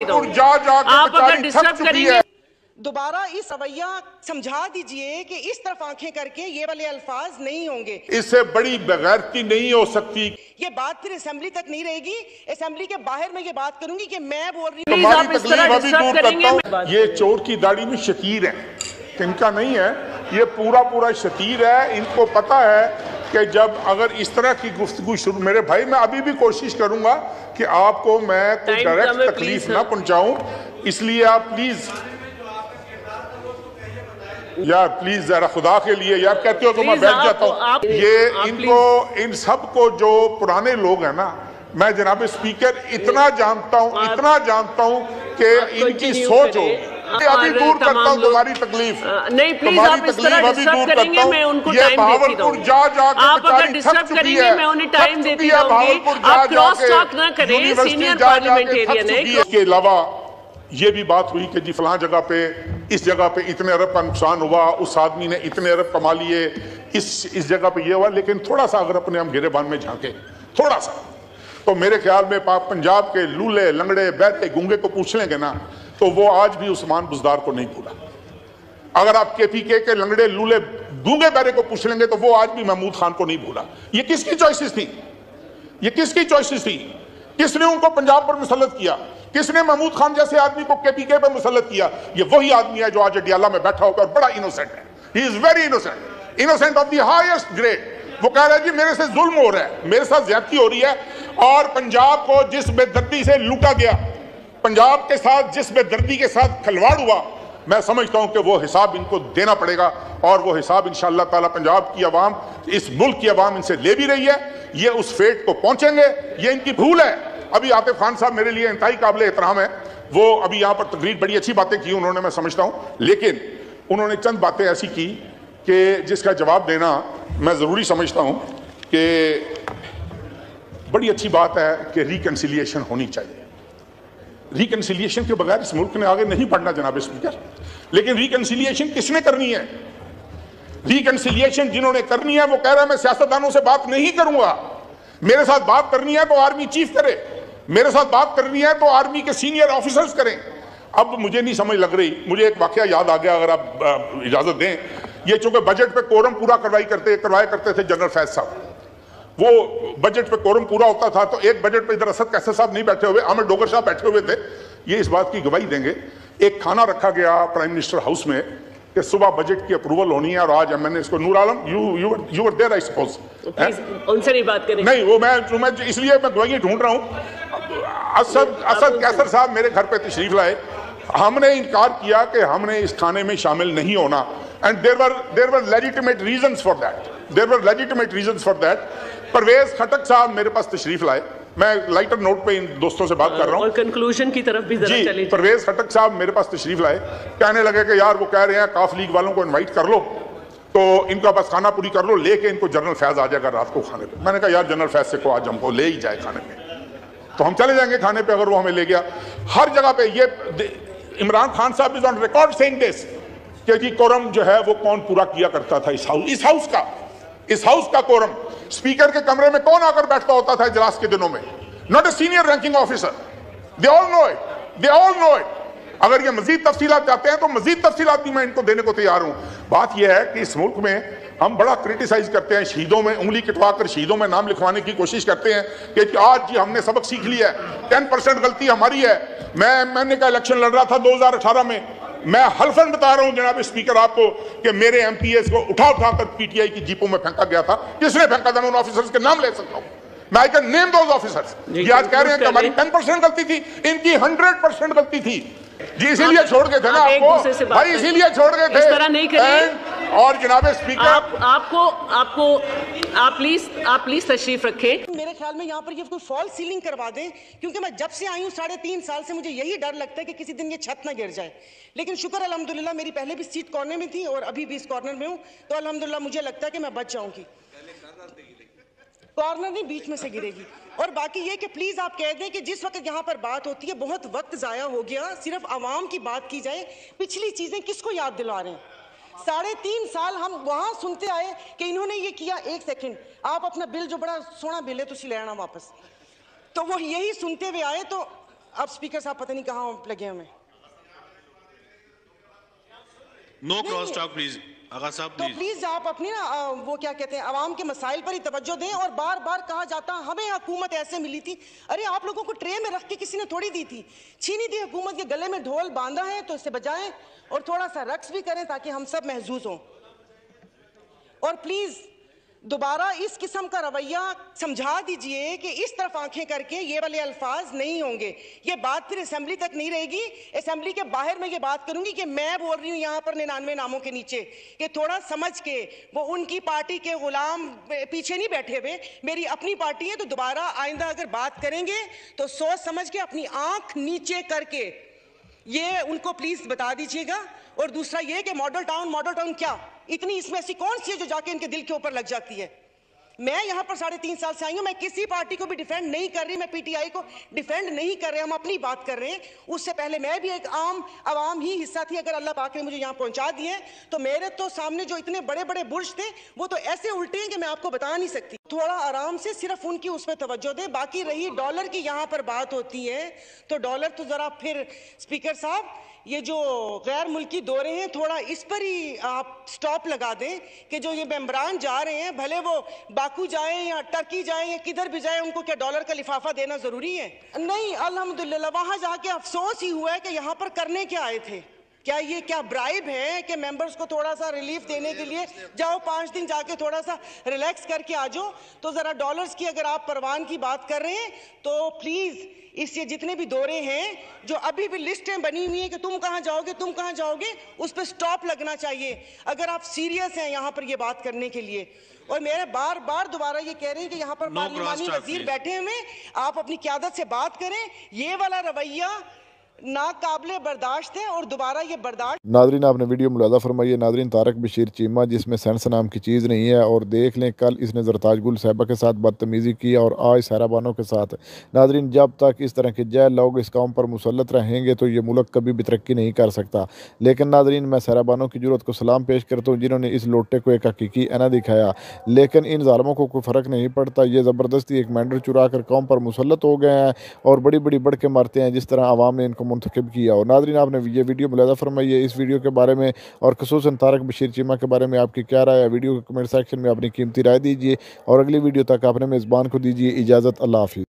आप अगर डिस्टर्ब करेंगे दोबारा इस रवैया समझा दीजिए कि इस तरफ आंखें करके ये वाले अल्फाज नहीं होंगे। इससे बड़ी बेगैरती नहीं हो सकती। ये बात फिर असेंबली तक नहीं रहेगी। असेंबली के बाहर मैं ये बात करूंगी कि मैं बोल रही हूँ। तुम्हारी तकलीफ अभी दूर करता हूँ। ये चोर की दाढ़ी में शतीर है, इनका नहीं है, ये पूरा शतीर है। इनको पता है कि जब अगर इस तरह की गुफ्तगू शुरू, मेरे भाई मैं अभी भी कोशिश करूंगा कि आपको मैं कोई डायरेक्ट तकलीफ ना पहुंचाऊं, इसलिए आप प्लीज यार प्लीज जरा खुदा के लिए यार कहते हो तो मैं बैठ जाता हूँ। ये इनको इन सब को जो पुराने लोग हैं ना, मैं जनाब स्पीकर इतना जानता हूँ कि इनकी सोच हो। अभी दूर करता हूँ तुम्हारी तकलीफ। नहीं प्लीज आप इस तरह डिस्टर्ब करेंगे, मैं उनको टाइम देती रहूंगी। आप अगर डिस्टर्ब करेंगे मैं उन्हें टाइम देती रहूंगी। आप क्रॉस टॉक ना करें, सीनियर पार्लियामेंटेरियन है। इसके अलावा ये भी बात हुई कि जी फलां जगह पे, इस जगह पे इतने अरब का नुकसान हुआ, उस आदमी ने इतने अरब कमा लिए, इस जगह पे ये हुआ। लेकिन थोड़ा सा अगर अपने हम गिरेबान में झांके थोड़ा सा, तो मेरे ख्याल में पंजाब के लूले लंगड़े बहरे गूंगे को पूछ लेंगे ना, तो वो आज भी उस्मान बुज़दार को नहीं भूला। अगर आप केपीके के लंगड़े लूले गूंगे बहरे को पूछ लेंगे तो वो आज भी महमूद खान को नहीं भूला। ये किसकी चॉइसेस थी? ये किसकी चॉइसेस थी? किसने उनको पंजाब पर मुसल्लत किया? किसने महमूद खान जैसे आदमी को केपीके पर मुसल्लत किया? ये वही आदमी है जो आज अडियाला में बैठा होकर बड़ा इनोसेंट है। He is very innocent of the highest grade. वो कह रहा है जी मेरे से जुल्म हो रहा है, मेरे साथ ज्यादती हो रही है, और पंजाब को जिस बेदर्दी से लूटा गया, पंजाब के साथ जिस बेदर्दी के साथ खिलवाड़ हुआ, मैं समझता हूं कि वो हिसाब इनको देना पड़ेगा। और वो हिसाब इंशाअल्लाह ताला पंजाब की आवाम, इस मुल्क की आवाम इनसे ले भी रही है। ये उस फेट को पहुंचेंगे, ये इनकी भूल है। अभी आतिफ खान साहब मेरे लिए इंतहाई काबिल एहतराम है, वो अभी यहाँ पर तकरीर बड़ी अच्छी बातें की उन्होंने, मैं समझता हूँ, लेकिन उन्होंने चंद बातें ऐसी की कि जिसका जवाब देना मैं ज़रूरी समझता हूँ कि बड़ी अच्छी बात है कि रिकन्सिलिएशन होनी चाहिए। रिकन्सिलिएशन के बगैर इस मुल्क ने आगे नहीं बढ़ना जनाब स्पीकर। लेकिन रिकन्सिलिएशन किसने करनी है? रिकन्सिलिएशन जिन्होंने करनी है वो कह रहा है मैं सियासतदानों से बात नहीं करूंगा, मेरे साथ बात करनी है तो आर्मी चीफ करे, मेरे साथ बात करनी है तो आर्मी के सीनियर ऑफिसर्स करें। अब मुझे नहीं समझ लग रही, मुझे एक वाकया याद आ गया, अगर आप इजाजत दें। ये चूंकि बजट पे कोरम पूरा करवाया करते थे जनरल फैज साहब, वो बजट पे कोरम पूरा होता था तो एक बजट पे इधर असद कैसर साहब नहीं बैठे हुए, आमिर डोगर साहब बैठे हुए थे। ये इस बात की गवाही देंगे, एक खाना रखा गया प्राइम मिनिस्टर हाउस में कि सुबह बजट की अप्रूवल होनी है, और आज मैंने इसको Noor Alam you were there I suppose, उनसे नहीं बात करें। नहीं वो मैं इसलिए मैं गवाही ढूंढ रहा हूँ। असद कैसर साहब मेरे घर पे तशरीफ लाए, हमने इनकार किया कि हमने इस खाने में शामिल नहीं होना, and there were legitimate reasons for that. Parvez Khattak साहब मेरे पास तशरीफ लाए, मैं लाइटर नोट पे इन दोस्तों से बात कर रहा हूँ और कंक्लूजन की तरफ भी जरा चलिए। परवेज खटक साहब मेरे पास तशरीफ लाए, कहने लगे कि यार वो कह रहे हैं काफ लीग वालों को इनवाइट कर लो तो इनका बस खाना पूरी कर लो, लेके इनको जनरल फैज आ जाएगा रात को खाने पे। मैंने कहा यार जनरल फैज से को आज हमको ले ही जाए खाने पे, तो हम चले जाएंगे खाने पे अगर वो हमें ले गया। हर जगह पे ये इमरान खान साहब is on record saying this कि जी कोरम जो है वो कौन पूरा किया करता था इस हाउस का कोरम। स्पीकर के कमरे में कौन आकर बैठता होता था इजलास के दिनों में? Not a senior ranking officer. They all know it. अगर ये मजीद तफसीलात चाहते हैं तो मजीद तफसीलात भी मैं इनको देने को तैयार हूं। बात यह है कि इस मुल्क में हम बड़ा क्रिटिसाइज करते हैं, शहीदों में उंगली कटवाकर शहीदों में नाम लिखवाने की कोशिश करते हैं कि आज जी हमने सबक सीख लिया है, 10% गलती हमारी है। मैंने का इलेक्शन लड़ रहा था 2018 में, मैं हल्फन बता रहा हूं जनाब स्पीकर आपको कि मेरे एमपीएस को उठा कर पीटीआई की जीपों में फेंका गया था। किसने फेंका था? मैं उन ऑफिसर्स के नाम ले सकता हूं, मैं I can name those officers. ये आज कह रहे हैं कि हमारी 10% गलती थी, इनकी 100% गलती थी जी, इसीलिए छोड़ गए थे ना आपको भाई, इसीलिए छोड़ गए थे। इस तरह नहीं करिए। और जनाब स्पीकर आप प्लीज तशरीफ रखें। मेरे ख्याल में यहाँ पर ये कोई फॉल्स सीलिंग करवा दें, क्योंकि मैं जब से आई हूँ 3.5 साल से मुझे यही डर लगता है कि किसी दिन ये छत ना गिर जाए। लेकिन शुक्र अल्हम्दुलिल्लाह मेरी पहले भी सीट कॉर्नर में थी और अभी भी इस कॉर्नर में हूँ, तो अल्हम्दुलिल्लाह मुझे लगता है कि मैं बच जाऊंगी। कॉर्नर नहीं, बीच में से गिरेगी। और बाकी ये कि प्लीज आप कह दें कि जिस वक्त यहाँ पर बात होती है बहुत वक्त जाया हो गया, सिर्फ आवाम की बात की जाए। पिछली चीजें किसको याद दिला रहे हैं? 3.5 साल हम वहां सुनते आए कि इन्होंने ये किया। 1 सेकंड, आप अपना बिल जो बड़ा सोना बिल है तुसी ले आना वापस, तो वो यही सुनते हुए आए। तो अब स्पीकर साहब पता नहीं कहाँ लगे हमें। नो क्रॉस टॉक प्लीज आगा साहब, तो प्लीज आप अपनी ना वो क्या कहते हैं अवाम के मसाइल पर ही तवज्जो दें। और बार बार कहा जाता हमें हुकूमत ऐसे मिली थी, अरे आप लोगों को ट्रे में रख के किसी ने थोड़ी दी थी, छीनी थी हुकूमत के गले में ढोल बांधा है तो इससे बजाएं और थोड़ा सा रक्स भी करें ताकि हम सब महजूज हों। और प्लीज दोबारा इस किस्म का रवैया समझा दीजिए कि इस तरफ आंखें करके ये वाले अल्फाज नहीं होंगे। ये बात फिर असेंबली तक नहीं रहेगी, असेंबली के बाहर मैं ये बात करूंगी कि मैं बोल रही हूं यहां पर 99 नामों के नीचे कि थोड़ा समझ के, वो उनकी पार्टी के गुलाम पीछे नहीं बैठे हुए, मेरी अपनी पार्टी है। तो दोबारा आइंदा अगर बात करेंगे तो सोच समझ के अपनी आंख नीचे करके ये उनको प्लीज बता दीजिएगा। और दूसरा ये कि मॉडल टाउन क्या, इतनी इसमें ऐसी कौन सी है जो जाके इनके दिल के ऊपर लग जाती है। मैं यहां पर 3.5 साल से आई हूं, मैं किसी पार्टी को भी डिफेंड नहीं कर रही, मैं पीटीआई को डिफेंड नहीं कर रहे, हम अपनी बात कर रहे हैं। उससे पहले मैं भी एक आम आवाम ही हिस्सा थी। अगर अल्लाह पाक ने मुझे यहां पहुंचा दिए तो मेरे तो सामने जो इतने बड़े बड़े बुर्ज थे वो तो ऐसे उल्टे हैं कि मैं आपको बता नहीं सकती। थोड़ा आराम से सिर्फ उनकी उस पर तवज्जो दे। बाकी रही डॉलर की यहां पर बात होती है तो डॉलर तो जरा फिर स्पीकर साहब ये जो गैर मुल्की दौरे हैं थोड़ा इस पर ही आप स्टॉप लगा दें कि जो ये मेंबरान जा रहे हैं भले वो बाकू जाएं या टर्की जाएं या किधर भी जाएं, उनको क्या डॉलर का लिफाफा देना जरूरी है? नहीं, अल्हम्दुलिल्लाह वहां जाके अफसोस ही हुआ है कि यहाँ पर करने क्या आए थे। क्या ये क्या ब्राइब है कि मेंबर्स को थोड़ा सा रिलीफ देने के लिए जाओ 5 दिन जाके थोड़ा सा रिलैक्स करके आ जाओ? तो जरा डॉलर्स की अगर आप परवान की बात कर रहे हैं तो प्लीज इससे जितने भी दौरे हैं जो अभी भी लिस्टें बनी हुई हैं कि तुम कहां जाओगे उस पर स्टॉप लगना चाहिए अगर आप सीरियस हैं यहां पर ये बात करने के लिए। और मेरे बार बार दोबारा ये कह रहे हैं कि यहाँ पर पार्लिमानी वजीर बैठे हुए, आप अपनी क़यादत से बात करें। ये वाला रवैया नाकाबिले बर्दाश्त है और दोबारा ये बर्दाश्त। नादरीन आपने वीडियो मुलाजा फरमाइए। नादरीन तारक बशीर चीमा जिसमें सेंस नाम की चीज़ नहीं है, और देख लें कल इसने जरताज गुल साहिबा के साथ बदतमीज़ी की और आज सारा बानो के साथ। नादरीन जब तक इस तरह के जय लोग इस कौम पर मुसल्लत रहेंगे तो ये मुल्क कभी भी तरक्की नहीं कर सकता। लेकिन नादरीन मैं सारा बानो की जरूरत को सलाम पेश करता हूँ जिन्होंने इस लोटे को एक हकीकी एना दिखाया। लेकिन इन ज़ालिमों को कोई फ़र्क नहीं पड़ता, ये ज़बरदस्ती एक मेंढर चुरा कर कौम पर मुसल्लत हो गए हैं और बड़ी बड़ी बढ़ के मारते हैं जिस तरह आवाम ने इनको मुंतखब किया। और नादरीन आपने ये वीडियो मुलाजा फरमाइए इस वीडियो के बारे में और खुसूसन तारक बशीर चीमा के बारे में आपकी क्या राय है? वीडियो के कमेंट सेक्शन में अपनी कीमती राय दीजिए और अगली वीडियो तक अपने मेज़बान को दीजिए इजाज़त। अल्लाह हाफिज़।